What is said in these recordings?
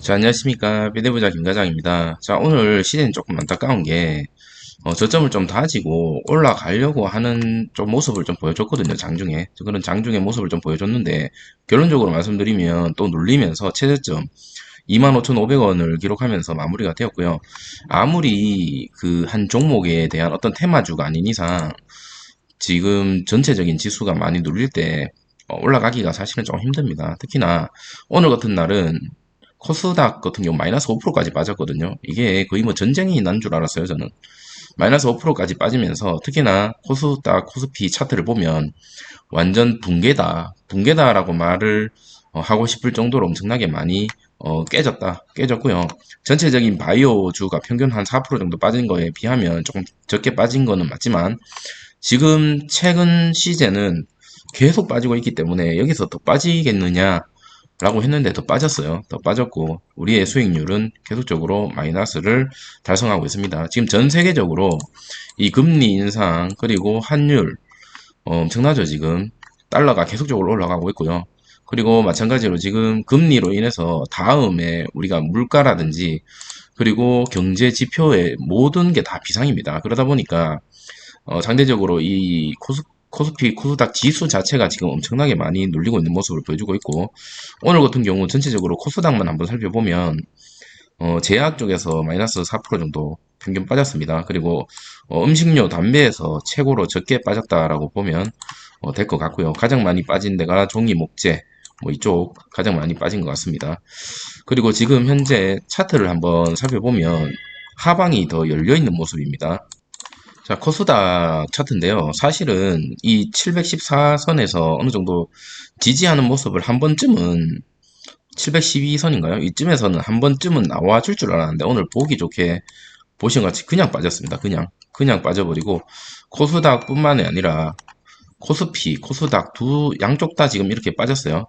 자, 안녕하십니까. 비대부자 김과장입니다. 자, 오늘 시즌이 조금 안타까운 게, 저점을 좀 다지고 올라가려고 하는 좀 모습을 좀 보여줬거든요, 장중에. 그런 장중의 모습을 좀 보여줬는데, 결론적으로 말씀드리면 또 눌리면서 최저점 25,500원을 기록하면서 마무리가 되었고요. 아무리 그 한 종목에 대한 어떤 테마주가 아닌 이상, 지금 전체적인 지수가 많이 눌릴 때, 올라가기가 사실은 좀 힘듭니다. 특히나 오늘 같은 날은 코스닥 같은 경우 마이너스 5%까지 빠졌거든요. 이게 거의 뭐 전쟁이 난 줄 알았어요, 저는. 마이너스 5%까지 빠지면서 특히나 코스닥, 코스피 차트를 보면 완전 붕괴다. 붕괴다라고 말을 하고 싶을 정도로 엄청나게 많이 깨졌고요. 전체적인 바이오주가 평균 한 4% 정도 빠진 거에 비하면 조금 적게 빠진 거는 맞지만 지금 최근 시즌은 계속 빠지고 있기 때문에 여기서 더 빠지겠느냐 라고 했는데 더 빠졌어요. 더 빠졌고 우리의 수익률은 계속적으로 마이너스를 달성하고 있습니다. 지금 전 세계적으로 이 금리 인상 그리고 환율 엄청나죠. 지금 달러가 계속적으로 올라가고 있고요. 그리고 마찬가지로 지금 금리로 인해서 다음에 우리가 물가라든지 그리고 경제 지표의 모든 게 다 비상입니다. 그러다 보니까 상대적으로 이 코스피, 코스닥 지수 자체가 지금 엄청나게 많이 눌리고 있는 모습을 보여주고 있고, 오늘 같은 경우 전체적으로 코스닥만 한번 살펴보면, 제약 쪽에서 마이너스 4% 정도 평균 빠졌습니다. 그리고 음식료, 담배에서 최고로 적게 빠졌다라고 보면 될 것 같고요. 가장 많이 빠진 데가 종이, 목재, 뭐 이쪽 가장 많이 빠진 것 같습니다. 그리고 지금 현재 차트를 한번 살펴보면 하방이 더 열려 있는 모습입니다. 자, 코스닥 차트인데요. 사실은 이 714선에서 어느 정도 지지하는 모습을 한 번쯤은 712선인가요? 이쯤에서는 한 번쯤은 나와줄 줄 알았는데 오늘 보기 좋게 보신 것 같이 그냥 빠졌습니다. 그냥 빠져버리고 코스닥뿐만이 아니라 코스피, 코스닥 두 양쪽 다 지금 이렇게 빠졌어요.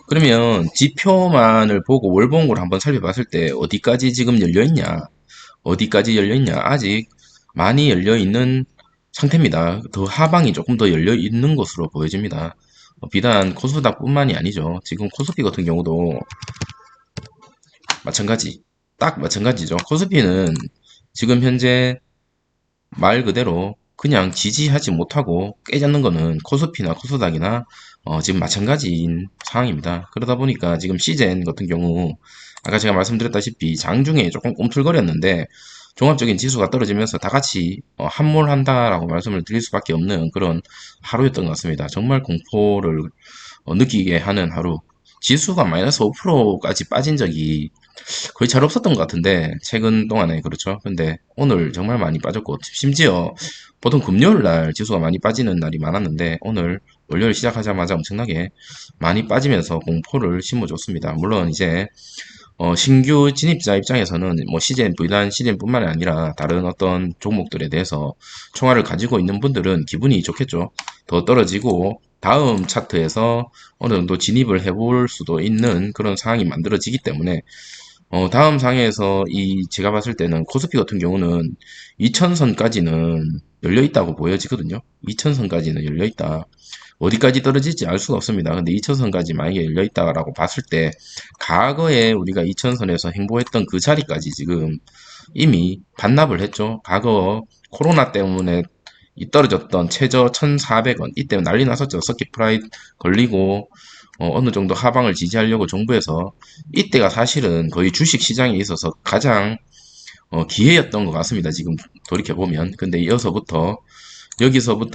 그러면 지표만을 보고 월봉으로 한번 살펴봤을 때 어디까지 지금 열려 있냐? 어디까지 열려 있냐? 아직 많이 열려 있는 상태입니다. 더 하방이 조금 더 열려 있는 것으로 보여집니다. 비단 코스닥뿐만이 아니죠. 지금 코스피 같은 경우도 마찬가지, 딱 마찬가지죠. 코스피는 지금 현재 말 그대로 그냥 지지하지 못하고 깨졌는 거는 코스피나 코스닥이나 지금 마찬가지인 상황입니다. 그러다 보니까 지금 시젠 같은 경우 아까 제가 말씀드렸다시피 장중에 조금 꿈틀거렸는데 종합적인 지수가 떨어지면서 다 같이 함몰한다라고 말씀을 드릴 수밖에 없는 그런 하루였던 것 같습니다. 정말 공포를 느끼게 하는 하루. 지수가 마이너스 5%까지 빠진 적이 거의 잘 없었던 것 같은데 최근 동안에 그렇죠. 근데 오늘 정말 많이 빠졌고 심지어 보통 금요일 날 지수가 많이 빠지는 날이 많았는데 오늘 월요일 시작하자마자 엄청나게 많이 빠지면서 공포를 심어줬습니다. 물론 이제 신규 진입자 입장에서는 뭐 시즌, 비단 시즌뿐만 아니라 다른 어떤 종목들에 대해서 총알을 가지고 있는 분들은 기분이 좋겠죠. 더 떨어지고 다음 차트에서 어느 정도 진입을 해볼 수도 있는 그런 상황이 만들어지기 때문에 다음 상에서 제가 봤을 때는 코스피 같은 경우는 2000선까지는 열려 있다고 보여지거든요. 2000선까지는 열려 있다. 어디까지 떨어질지 알 수가 없습니다. 근데 2000선까지 만약에 열려 있다라고 봤을 때 과거에 우리가 2000선에서 행보했던 그 자리까지 지금 이미 반납을 했죠. 과거 코로나 때문에 떨어졌던 최저 1,400원 이때 난리 났었죠. 서킷 프라이드 걸리고 어느 정도 하방을 지지하려고 정부에서 이때가 사실은 거의 주식 시장에 있어서 가장 기회였던 것 같습니다. 지금 돌이켜 보면. 근데 여기서부터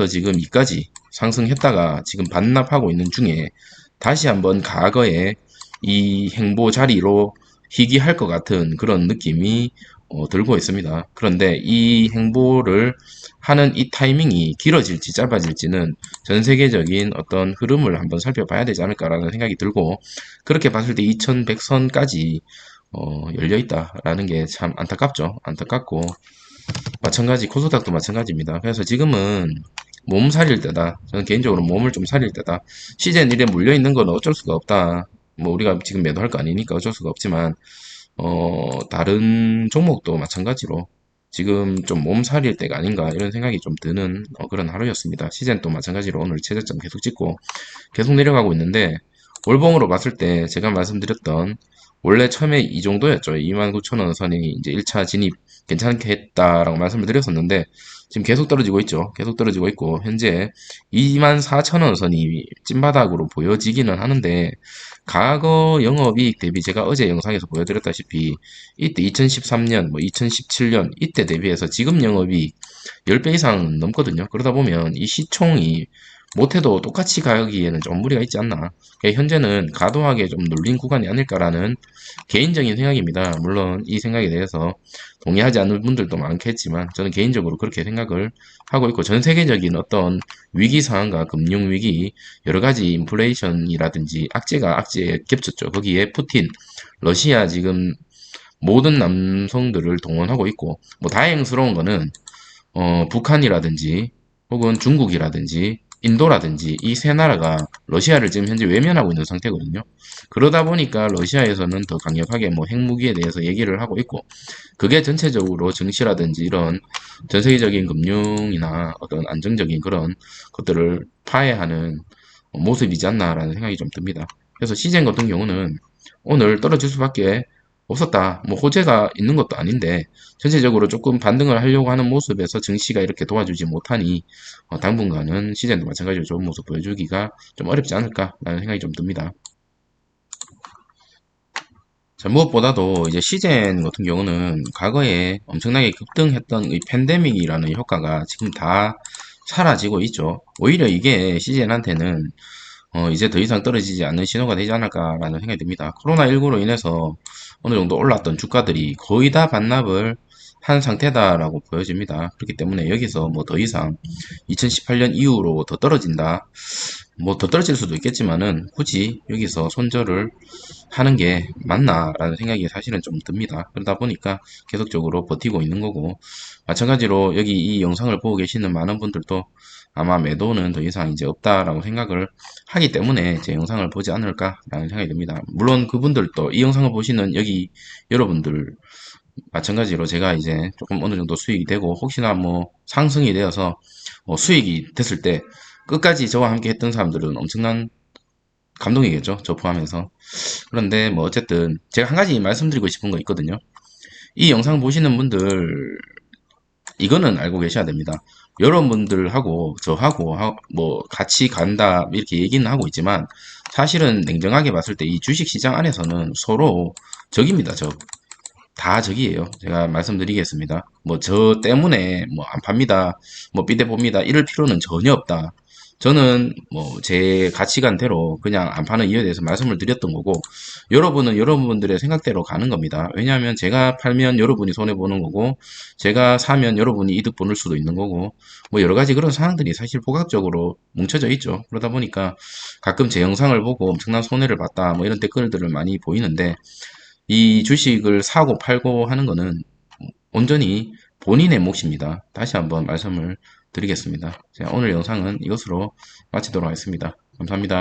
지금 이까지 상승했다가 지금 반납하고 있는 중에 다시 한번 과거의 이 행보 자리로 희귀할 것 같은 그런 느낌이 들고 있습니다. 그런데 이 행보를 하는 이 타이밍이 길어질지 짧아질지는 전 세계적인 어떤 흐름을 한번 살펴봐야 되지 않을까라는 생각이 들고 그렇게 봤을 때 2100선까지 열려 있다라는 게 참 안타깝죠. 안타깝고 마찬가지 코스닥도 마찬가지입니다. 그래서 지금은 몸 살릴 때다. 저는 개인적으로 몸을 좀 살릴 때다. 시즌 1에 물려 있는 건 어쩔 수가 없다. 뭐 우리가 지금 매도할 거 아니니까 어쩔 수가 없지만 다른 종목도 마찬가지로 지금 좀 몸살일 때가 아닌가 이런 생각이 좀 드는 그런 하루였습니다. 시즌도 마찬가지로 오늘 최저점 계속 찍고 계속 내려가고 있는데 월봉으로 봤을 때 제가 말씀드렸던 원래 처음에 이 정도였죠. 29,000원 선이 이제 1차 진입 괜찮게 했다라고 말씀을 드렸었는데 지금 계속 떨어지고 있죠. 계속 떨어지고 있고 현재 24,000원 선이 찐바닥으로 보여지기는 하는데 과거 영업이익 대비 제가 어제 영상에서 보여드렸다시피 이때 2013년, 뭐 2017년 이때 대비해서 지금 영업이익 10배 이상 넘거든요. 그러다 보면 이 시총이 못해도 똑같이 가기에는 좀 무리가 있지 않나. 현재는 과도하게 좀 눌린 구간이 아닐까라는 개인적인 생각입니다. 물론 이 생각에 대해서 동의하지 않는 분들도 많겠지만 저는 개인적으로 그렇게 생각을 하고 있고 전 세계적인 어떤 위기 상황과 금융 위기 여러 가지 인플레이션이라든지 악재가 악재에 겹쳤죠. 거기에 푸틴, 러시아 지금 모든 남성들을 동원하고 있고 뭐 다행스러운 거는 북한이라든지 혹은 중국이라든지 인도라든지 이 세 나라가 러시아를 지금 현재 외면하고 있는 상태거든요. 그러다 보니까 러시아에서는 더 강력하게 뭐 핵무기에 대해서 얘기를 하고 있고 그게 전체적으로 증시라든지 이런 전 세계적인 금융이나 어떤 안정적인 그런 것들을 파해하는 모습이지 않나라는 생각이 좀 듭니다. 그래서 시젠 같은 경우는 오늘 떨어질 수밖에 없었다. 뭐 호재가 있는 것도 아닌데 전체적으로 조금 반등을 하려고 하는 모습에서 증시가 이렇게 도와주지 못하니 당분간은 시젠도 마찬가지로 좋은 모습 보여주기가 좀 어렵지 않을까라는 생각이 좀 듭니다. 자, 무엇보다도 이제 시젠 같은 경우는 과거에 엄청나게 급등했던 이 팬데믹이라는 효과가 지금 다 사라지고 있죠. 오히려 이게 시젠한테는 이제 더 이상 떨어지지 않는 신호가 되지 않을까라는 생각이 듭니다. 코로나19로 인해서 어느 정도 올랐던 주가들이 거의 다 반납을 한 상태다라고 보여집니다. 그렇기 때문에 여기서 뭐 더 이상 2018년 이후로 더 떨어진다. 뭐 더 떨어질 수도 있겠지만은 굳이 여기서 손절을 하는 게 맞나라는 생각이 사실은 좀 듭니다. 그러다 보니까 계속적으로 버티고 있는 거고 마찬가지로 여기 이 영상을 보고 계시는 많은 분들도 아마 매도는 더 이상 이제 없다라고 생각을 하기 때문에 제 영상을 보지 않을까라는 생각이 듭니다. 물론 그분들도 이 영상을 보시는 여기 여러분들 마찬가지로 제가 이제 조금 어느 정도 수익이 되고 혹시나 뭐 상승이 되어서 수익이 됐을 때 끝까지 저와 함께 했던 사람들은 엄청난 감동이겠죠. 저 포함해서. 그런데 뭐 어쨌든 제가 한 가지 말씀드리고 싶은 거 있거든요. 이 영상 보시는 분들 이거는 알고 계셔야 됩니다. 여러분들하고 저하고 뭐 같이 간다 이렇게 얘기는 하고 있지만 사실은 냉정하게 봤을 때 이 주식시장 안에서는 서로 적입니다. 적. 다 적이에요. 제가 말씀드리겠습니다. 뭐 저 때문에 뭐 안 팝니다. 뭐 삐대 봅니다. 이럴 필요는 전혀 없다. 저는 뭐 제 가치관대로 그냥 안 파는 이유에 대해서 말씀을 드렸던 거고 여러분은 여러분들의 생각대로 가는 겁니다. 왜냐하면 제가 팔면 여러분이 손해보는 거고 제가 사면 여러분이 이득 보는 수도 있는 거고 뭐 여러 가지 그런 상황들이 사실 복합적으로 뭉쳐져 있죠. 그러다 보니까 가끔 제 영상을 보고 엄청난 손해를 봤다 뭐 이런 댓글들을 많이 보이는데 이 주식을 사고 팔고 하는 거는 온전히 본인의 몫입니다. 다시 한번 말씀을 드리겠습니다. 자, 오늘 영상은 이것으로 마치도록 하겠습니다. 감사합니다.